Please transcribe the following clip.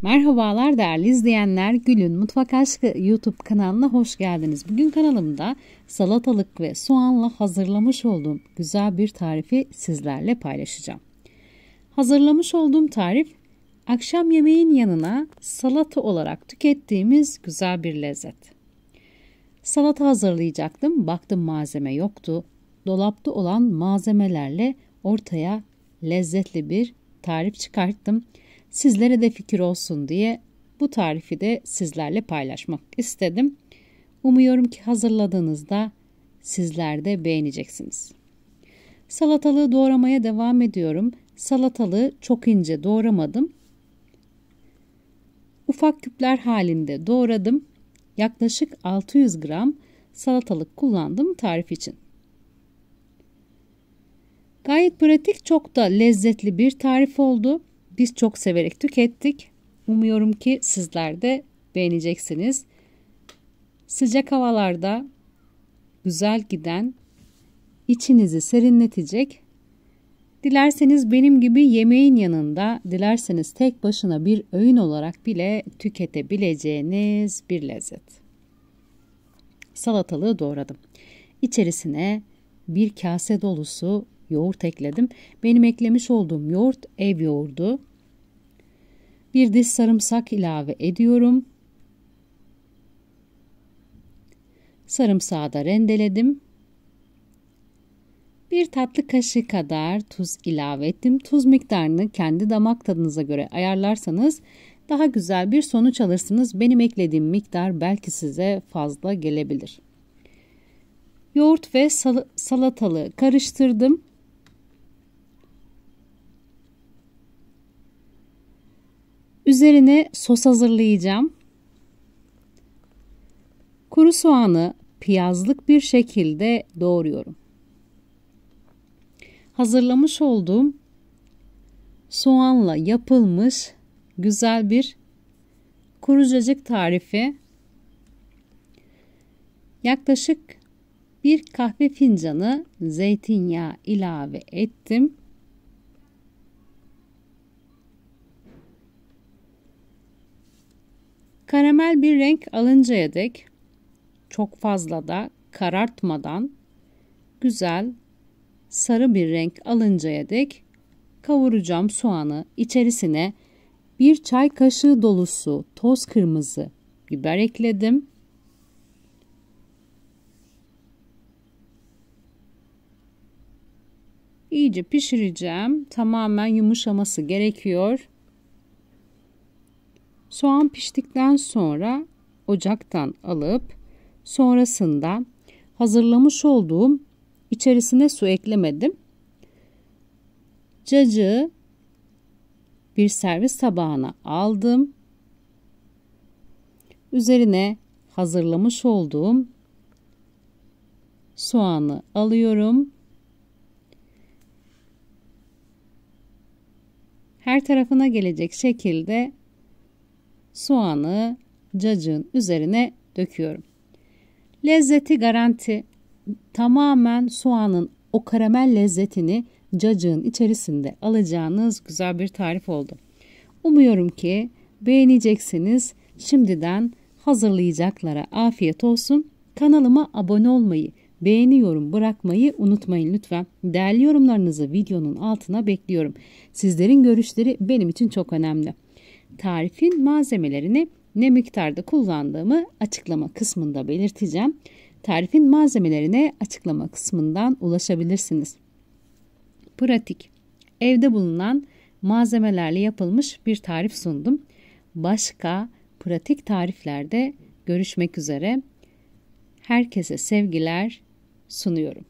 Merhabalar değerli izleyenler, Gül'ün Mutfak Aşkı YouTube kanalına hoş geldiniz. Bugün kanalımda salatalık ve soğanla hazırlamış olduğum güzel bir tarifi sizlerle paylaşacağım. Hazırlamış olduğum tarif, akşam yemeğin yanına salata olarak tükettiğimiz güzel bir lezzet. Salata hazırlayacaktım, baktım malzeme yoktu. Dolapta olan malzemelerle ortaya lezzetli bir tarif çıkarttım. Sizlere de fikir olsun diye bu tarifi de sizlerle paylaşmak istedim. Umuyorum ki hazırladığınızda sizler de beğeneceksiniz. Salatalığı doğramaya devam ediyorum. Salatalığı çok ince doğramadım. Ufak küpler halinde doğradım. Yaklaşık 600 gram salatalık kullandım tarif için. Gayet pratik, çok da lezzetli bir tarif oldu. Biz çok severek tükettik. Umuyorum ki sizler de beğeneceksiniz. Sıcak havalarda güzel giden, içinizi serinletecek. Dilerseniz benim gibi yemeğin yanında, dilerseniz tek başına bir öğün olarak bile tüketebileceğiniz bir lezzet. Salatalığı doğradım. İçerisine bir kase dolusu yoğurt ekledim. Benim eklemiş olduğum yoğurt ev yoğurdu. Bir diş sarımsak ilave ediyorum. Sarımsağı da rendeledim. Bir tatlı kaşığı kadar tuz ilave ettim. Tuz miktarını kendi damak tadınıza göre ayarlarsanız daha güzel bir sonuç alırsınız. Benim eklediğim miktar belki size fazla gelebilir. Yoğurt ve salatalığı karıştırdım. Üzerine sos hazırlayacağım. Kuru soğanı piyazlık bir şekilde doğruyorum. Hazırlamış olduğum soğanla yapılmış güzel bir kuru cacık tarifi. Yaklaşık bir kahve fincanı zeytinyağı ilave ettim. Karamel bir renk alıncaya dek, çok fazla da karartmadan, güzel sarı bir renk alıncaya dek kavuracağım soğanı. İçerisine bir çay kaşığı dolusu toz kırmızı biber ekledim. İyice pişireceğim. Tamamen yumuşaması gerekiyor. Soğan piştikten sonra ocaktan alıp sonrasında hazırlamış olduğum, içerisine su eklemedim, cacığı bir servis tabağına aldım. Üzerine hazırlamış olduğum soğanı alıyorum. Her tarafına gelecek şekilde soğanı cacığın üzerine döküyorum. Lezzeti garanti. Tamamen soğanın o karamel lezzetini cacığın içerisinde alacağınız güzel bir tarif oldu. Umuyorum ki beğeneceksiniz. Şimdiden hazırlayacaklara afiyet olsun. Kanalıma abone olmayı, beğeni yorum bırakmayı unutmayın lütfen. Değerli yorumlarınızı videonun altına bekliyorum. Sizlerin görüşleri benim için çok önemli. Tarifin malzemelerini ne miktarda kullandığımı açıklama kısmında belirteceğim. Tarifin malzemelerine açıklama kısmından ulaşabilirsiniz. Pratik, evde bulunan malzemelerle yapılmış bir tarif sundum. Başka pratik tariflerde görüşmek üzere. Herkese sevgiler sunuyorum.